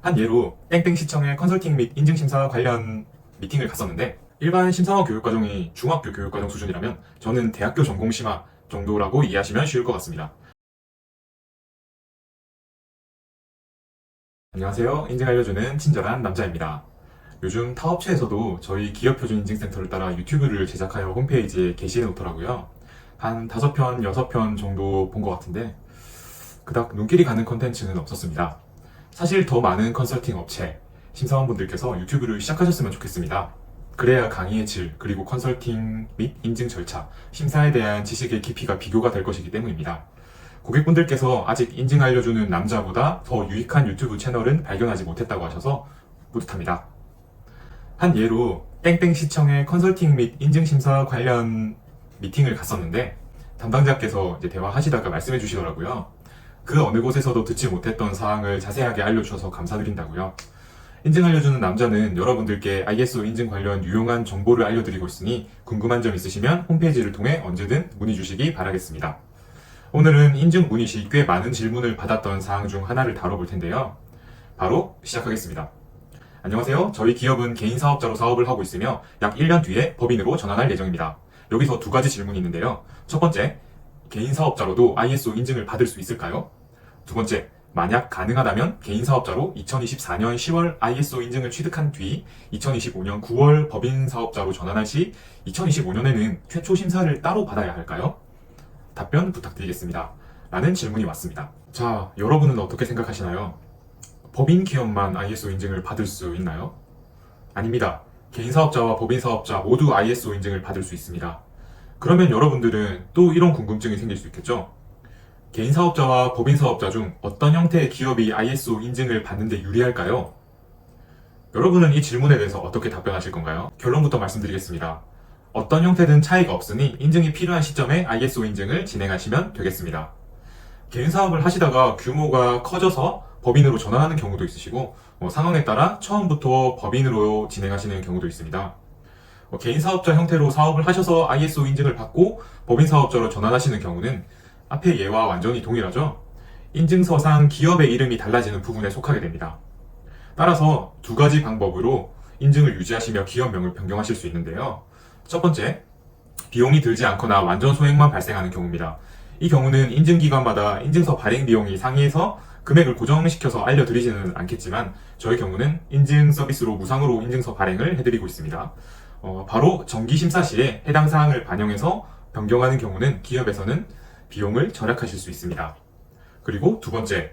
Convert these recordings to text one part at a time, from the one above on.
한 예로 땡땡시청의 컨설팅 및 인증심사 관련 미팅을 갔었는데 일반 심사원 교육과정이 중학교 교육과정 수준이라면 저는 대학교 전공심화 정도라고 이해하시면 쉬울 것 같습니다. 안녕하세요. 인증 알려주는 친절한 남자입니다. 요즘 타업체에서도 저희 기업표준인증센터를 따라 유튜브를 제작하여 홈페이지에 게시해 놓더라고요. 한 5편, 6편 정도 본 것 같은데 그닥 눈길이 가는 컨텐츠는 없었습니다. 사실 더 많은 컨설팅 업체, 심사원분들께서 유튜브를 시작하셨으면 좋겠습니다. 그래야 강의의 질, 그리고 컨설팅 및 인증 절차, 심사에 대한 지식의 깊이가 비교가 될 것이기 때문입니다. 고객분들께서 아직 인증 알려주는 남자보다 더 유익한 유튜브 채널은 발견하지 못했다고 하셔서 뿌듯합니다. 한 예로 땡땡시청의 컨설팅 및 인증심사 관련 미팅을 갔었는데 담당자께서 이제 대화하시다가 말씀해 주시더라고요. 그 어느 곳에서도 듣지 못했던 사항을 자세하게 알려주셔서 감사드린다고요. 인증 알려주는 남자는 여러분들께 ISO 인증 관련 유용한 정보를 알려드리고 있으니 궁금한 점 있으시면 홈페이지를 통해 언제든 문의 주시기 바라겠습니다. 오늘은 인증 문의 시 꽤 많은 질문을 받았던 사항 중 하나를 다뤄볼 텐데요. 바로 시작하겠습니다. 안녕하세요. 저희 기업은 개인 사업자로 사업을 하고 있으며 약 1년 뒤에 법인으로 전환할 예정입니다. 여기서 두 가지 질문이 있는데요. 첫 번째, 개인 사업자로도 ISO 인증을 받을 수 있을까요? 두 번째, 만약 가능하다면 개인 사업자로 2024년 10월 ISO 인증을 취득한 뒤 2025년 9월 법인 사업자로 전환할 시 2025년에는 최초 심사를 따로 받아야 할까요? 답변 부탁드리겠습니다. 라는 질문이 왔습니다. 자, 여러분은 어떻게 생각하시나요? 법인 기업만 ISO 인증을 받을 수 있나요? 아닙니다. 개인 사업자와 법인 사업자 모두 ISO 인증을 받을 수 있습니다. 그러면 여러분들은 또 이런 궁금증이 생길 수 있겠죠? 개인 사업자와 법인 사업자 중 어떤 형태의 기업이 ISO 인증을 받는데 유리할까요? 여러분은 이 질문에 대해서 어떻게 답변하실 건가요? 결론부터 말씀드리겠습니다. 어떤 형태든 차이가 없으니 인증이 필요한 시점에 ISO 인증을 진행하시면 되겠습니다. 개인 사업을 하시다가 규모가 커져서 법인으로 전환하는 경우도 있으시고 상황에 따라 처음부터 법인으로 진행하시는 경우도 있습니다. 개인 사업자 형태로 사업을 하셔서 ISO 인증을 받고 법인 사업자로 전환하시는 경우는 앞의 예와 완전히 동일하죠. 인증서상 기업의 이름이 달라지는 부분에 속하게 됩니다. 따라서 두 가지 방법으로 인증을 유지하시며 기업명을 변경하실 수 있는데요. 첫 번째, 비용이 들지 않거나 완전 소액만 발생하는 경우입니다. 이 경우는 인증기관마다 인증서 발행 비용이 상이해서 금액을 고정시켜서 알려드리지는 않겠지만 저희 경우는 인증 서비스로 무상으로 인증서 발행을 해드리고 있습니다. 바로 정기심사 시에 해당 사항을 반영해서 변경하는 경우는 기업에서는 비용을 절약하실 수 있습니다. 그리고 두 번째,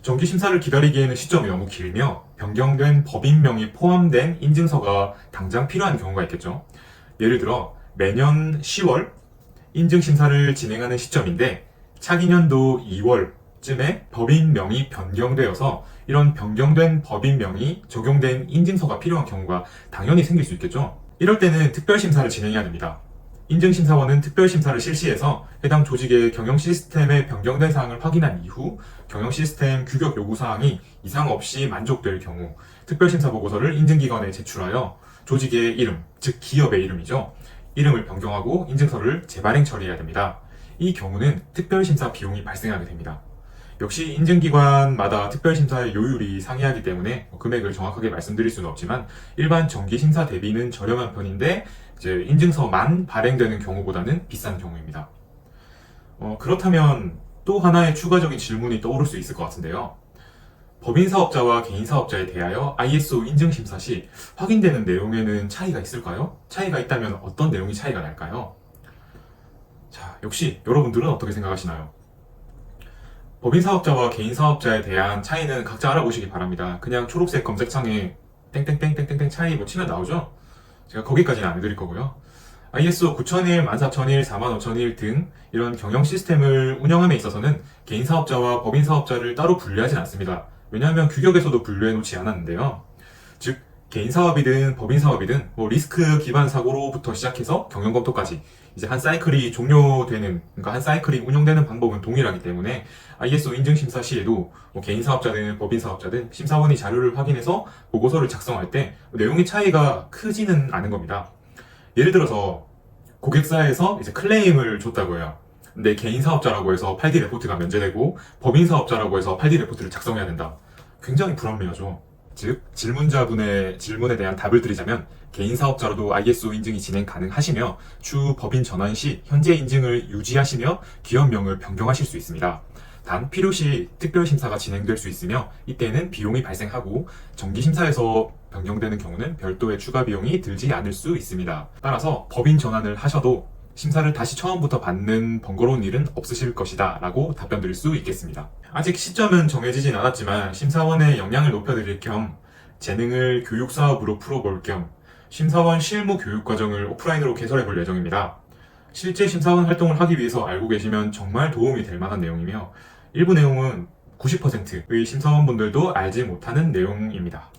정기심사를 기다리기에는 시점이 너무 길며 변경된 법인명이 포함된 인증서가 당장 필요한 경우가 있겠죠. 예를 들어 매년 10월 인증심사를 진행하는 시점인데 차기년도 2월쯤에 법인명이 변경되어서 이런 변경된 법인명이 적용된 인증서가 필요한 경우가 당연히 생길 수 있겠죠. 이럴 때는 특별심사를 진행해야 됩니다. 인증심사원은 특별심사를 실시해서 해당 조직의 경영 시스템에 변경된 사항을 확인한 이후 경영 시스템 규격 요구사항이 이상 없이 만족될 경우 특별심사 보고서를 인증기관에 제출하여 조직의 이름, 즉 기업의 이름이죠. 이름을 변경하고 인증서를 재발행 처리해야 됩니다. 이 경우는 특별심사 비용이 발생하게 됩니다. 역시 인증기관마다 특별심사의 요율이 상이하기 때문에 금액을 정확하게 말씀드릴 수는 없지만 일반 정기심사 대비는 저렴한 편인데 이제 인증서만 발행되는 경우보다는 비싼 경우입니다. 그렇다면 또 하나의 추가적인 질문이 떠오를 수 있을 것 같은데요. 법인 사업자와 개인 사업자에 대하여 ISO 인증 심사 시 확인되는 내용에는 차이가 있을까요? 차이가 있다면 어떤 내용이 차이가 날까요? 자, 역시 여러분들은 어떻게 생각하시나요? 법인 사업자와 개인 사업자에 대한 차이는 각자 알아보시기 바랍니다. 그냥 초록색 검색창에 땡땡땡땡땡땡 차이 뭐 치면 나오죠? 제가 거기까지는 안 해드릴 거고요. ISO 9001, 14001, 45001 등 이런 경영 시스템을 운영함에 있어서는 개인 사업자와 법인 사업자를 따로 분류하진 않습니다. 왜냐하면 규격에서도 분류해 놓지 않았는데요. 즉, 개인 사업이든 법인 사업이든 리스크 기반 사고로부터 시작해서 경영 검토까지 이제 한 사이클이 종료되는, 그러니까 한 사이클이 운영되는 방법은 동일하기 때문에 ISO 인증 심사 시에도 개인 사업자든 법인 사업자든 심사원이 자료를 확인해서 보고서를 작성할 때 내용의 차이가 크지는 않은 겁니다. 예를 들어서 고객사에서 이제 클레임을 줬다고 해요. 근데 개인 사업자라고 해서 8D 레포트가 면제되고 법인 사업자라고 해서 8D 레포트를 작성해야 된다. 굉장히 불합리하죠. 즉, 질문자분의 질문에 대한 답을 드리자면 개인 사업자로도 ISO 인증이 진행 가능하시며 추후 법인 전환 시 현재 인증을 유지하시며 기업명을 변경하실 수 있습니다. 단 필요시 특별심사가 진행될 수 있으며 이때는 비용이 발생하고 정기심사에서 변경되는 경우는 별도의 추가 비용이 들지 않을 수 있습니다. 따라서 법인 전환을 하셔도 심사를 다시 처음부터 받는 번거로운 일은 없으실 것이다 라고 답변 드릴 수 있겠습니다. 아직 시점은 정해지진 않았지만 심사원의 역량을 높여드릴 겸 재능을 교육사업으로 풀어볼 겸 심사원 실무 교육 과정을 오프라인으로 개설해 볼 예정입니다. 실제 심사원 활동을 하기 위해서 알고 계시면 정말 도움이 될 만한 내용이며 일부 내용은 90%의 심사원분들도 알지 못하는 내용입니다.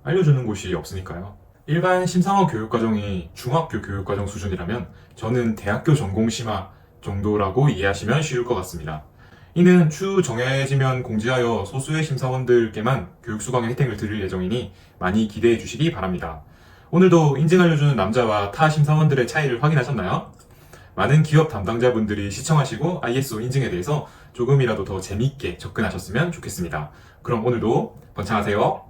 알려주는 곳이 없으니까요. 일반 심사원 교육과정이 중학교 교육과정 수준이라면 저는 대학교 전공심화 정도라고 이해하시면 쉬울 것 같습니다. 이는 추후 정해지면 공지하여 소수의 심사원들께만 교육수강의 혜택을 드릴 예정이니 많이 기대해 주시기 바랍니다. 오늘도 인증 알려주는 남자와 타 심사원들의 차이를 확인하셨나요? 많은 기업 담당자분들이 시청하시고 ISO 인증에 대해서 조금이라도 더 재미있게 접근하셨으면 좋겠습니다. 그럼 오늘도 번창하세요.